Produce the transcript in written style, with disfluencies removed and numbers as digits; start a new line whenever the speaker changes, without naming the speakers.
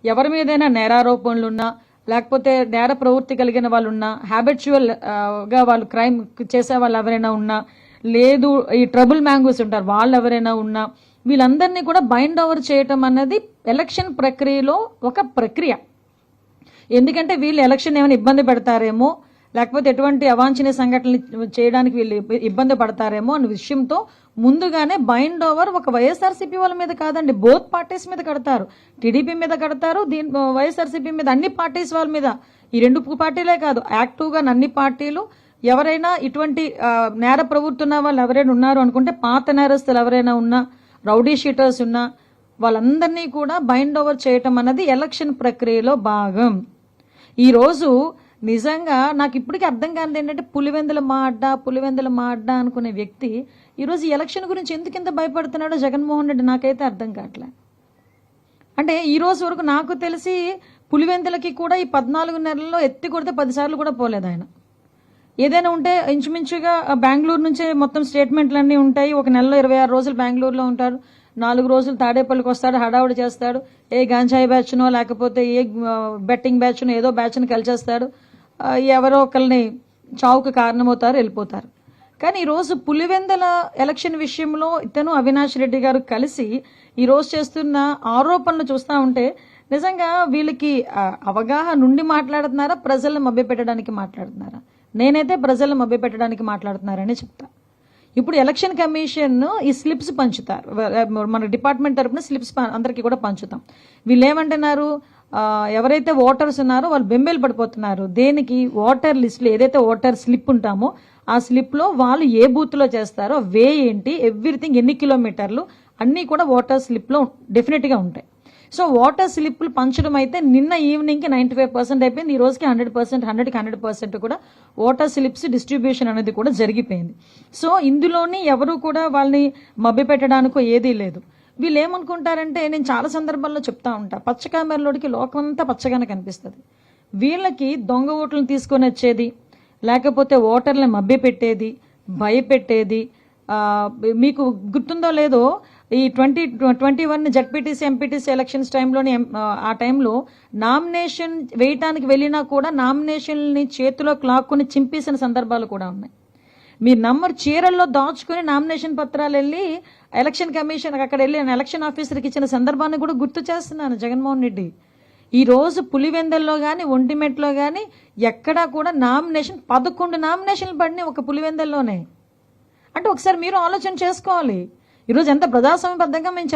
ఎవరి మీదైనా నేరారోపణలు ఉన్నా, లేకపోతే నేర ప్రవృత్తి కలిగిన వాళ్ళు ఉన్నా, హ్యాబిచువల్ గా వాళ్ళు క్రైమ్ చేసే వాళ్ళు ఎవరైనా ఉన్నా, లేదు ఈ ట్రబుల్ మ్యాంగోస్ ఉంటారు వాళ్ళు ఎవరైనా ఉన్నా, వీళ్ళందరినీ కూడా బైండ్ ఓవర్ చేయటం అన్నది ఎలక్షన్ ప్రక్రియలో ఒక ప్రక్రియ. ఎందుకంటే వీళ్ళు ఎలక్షన్ ఏమైనా ఇబ్బంది పెడతారేమో, లేకపోతే ఎటువంటి అవాంఛనీయ సంఘటనలు చేయడానికి వీళ్ళు ఇబ్బంది పడతారేమో అనే విషయంతో ముందుగానే బైండ్ ఓవర్ ఒక వైఎస్ఆర్సీపీ వాళ్ళ మీద కాదండి, బోత్ పార్టీస్ మీద కడతారు. టీడీపీ మీద కడతారు, వైఎస్ఆర్సీపీ మీద, అన్ని పార్టీస్ వాళ్ళ మీద. ఈ రెండు పార్టీలే కాదు, యాక్టివ్గా అన్ని పార్టీలు ఎవరైనా ఇటువంటి నేర ప్రవృత్తి ఉన్న వాళ్ళు ఎవరైనా ఉన్నారు అనుకుంటే, పాత నేరస్తులు ఎవరైనా ఉన్నా, రౌడీ షీటర్స్ ఉన్నా, వాళ్ళందరినీ కూడా బైండ్ ఓవర్ చేయటం అన్నది ఎలక్షన్ ప్రక్రియలో భాగం. ఈరోజు నిజంగా నాకు ఇప్పటికీ అర్థం కానిది ఏంటంటే, పులివెందుల మా అడ్డా అనుకునే వ్యక్తి ఈరోజు ఎలక్షన్ గురించి ఎందుకు ఇంత భయపడుతున్నాడో జగన్మోహన్ రెడ్డి నాకైతే అర్థం కావట్లే. అంటే ఈ రోజు వరకు నాకు తెలిసి పులివెందులకి కూడా ఈ 14 నెలల్లో ఎత్తి కొడితే 10 సార్లు కూడా పోలేదు ఆయన. ఏదైనా ఉంటే ఇంచుమించుగా బెంగళూరు నుంచే మొత్తం స్టేట్మెంట్లు అన్నీ ఉంటాయి. ఒక నెలలో 26 రోజులు బెంగళూరులో ఉంటారు, 4 రోజులు తాడేపల్లికి వస్తాడు, హడావుడి చేస్తాడు, ఏ గంజాయి బ్యాచ్నో లేకపోతే ఏ బెట్టింగ్ బ్యాచ్నో ఏదో బ్యాచ్ని కలిచేస్తాడు, ఎవరో ఒకరిని చావుకు కారణమవుతారు, వెళ్ళిపోతారు. కానీ ఈరోజు పులివెందుల ఎలక్షన్ విషయంలో ఇతను అవినాష్ రెడ్డి గారు కలిసి ఈరోజు చేస్తున్న ఆరోపణలు చూస్తూ ఉంటే నిజంగా వీళ్ళకి అవగాహన నుండి మాట్లాడుతున్నారా, ప్రజలను మభ్యపెట్టడానికి మాట్లాడుతున్నారా? నేనైతే ప్రజలను మభ్యపెట్టడానికి మాట్లాడుతున్నారని చెప్తా. ఇప్పుడు ఎలక్షన్ కమిషన్ ఈ స్లిప్స్ పంచుతారు, మన డిపార్ట్మెంట్ తరఫున స్లిప్స్ అందరికీ కూడా పంచుతాం. వీళ్ళు ఏమంటున్నారు, ఎవరైతే ఓటర్స్ ఉన్నారో వాళ్ళు బెంబేలు పడిపోతున్నారు. దేనికి? ఓటర్ లిస్టులో ఏదైతే ఓటర్ స్లిప్ ఉంటామో ఆ స్లిప్లో వాళ్ళు ఏ బూత్లో చేస్తారో, వే ఏంటి, ఎవ్రీథింగ్, ఎన్ని కిలోమీటర్లు అన్నీ కూడా ఓటర్ స్లిప్లో డెఫినెట్గా ఉంటాయి. సో ఓటర్ స్లిప్లు పంచడం అయితే నిన్న ఈవినింగ్కి 95% అయిపోయింది. ఈ రోజుకి 100%, 100% కూడా ఓటర్ స్లిప్స్ డిస్ట్రిబ్యూషన్ అనేది కూడా జరిగిపోయింది. సో ఇందులోని ఎవరు కూడా వాళ్ళని మభ్యపెట్టడానికో ఏదీ లేదు. వీళ్ళు ఏమనుకుంటారంటే, నేను చాలా సందర్భాల్లో చెప్తా ఉంటా, పచ్చ కామెరలోడికి లోకం అంతా పచ్చగానే కనిపిస్తుంది. వీళ్ళకి దొంగ ఓట్లను తీసుకొని వచ్చేది, లేకపోతే ఓటర్లను మభ్యపెట్టేది, భయపెట్టేది. మీకు గుర్తుందో లేదో, ఈ 2021 జడ్పీటీసీ ఎంపీటీసీ ఎలక్షన్స్ టైంలోని ఆ టైంలో నామినేషన్ వేయటానికి వెళ్ళినా కూడా నామినేషన్ని చేతిలో క్లాక్కుని చింపేసిన సందర్భాలు కూడా ఉన్నాయి. మీరు నంబర్ చీరల్లో దాచుకుని నామినేషన్ పత్రాలు వెళ్ళి ఎలక్షన్ కమిషన్ అక్కడ వెళ్ళి ఎలక్షన్ ఆఫీసర్కి ఇచ్చిన సందర్భాన్ని కూడా గుర్తు చేస్తున్నాను జగన్మోహన్ రెడ్డి. ఈ రోజు పులివెందుల్లో కానీ ఒంటిమెట్లో కానీ ఎక్కడా కూడా నామినేషన్ 11 నామినేషన్లు పడినాయి ఒక పులివెందుల్లోనే. అంటే ఒకసారి మీరు ఆలోచన చేసుకోవాలి, ఈరోజు ఎంత ప్రజాస్వామ్యబద్ధంగా మేము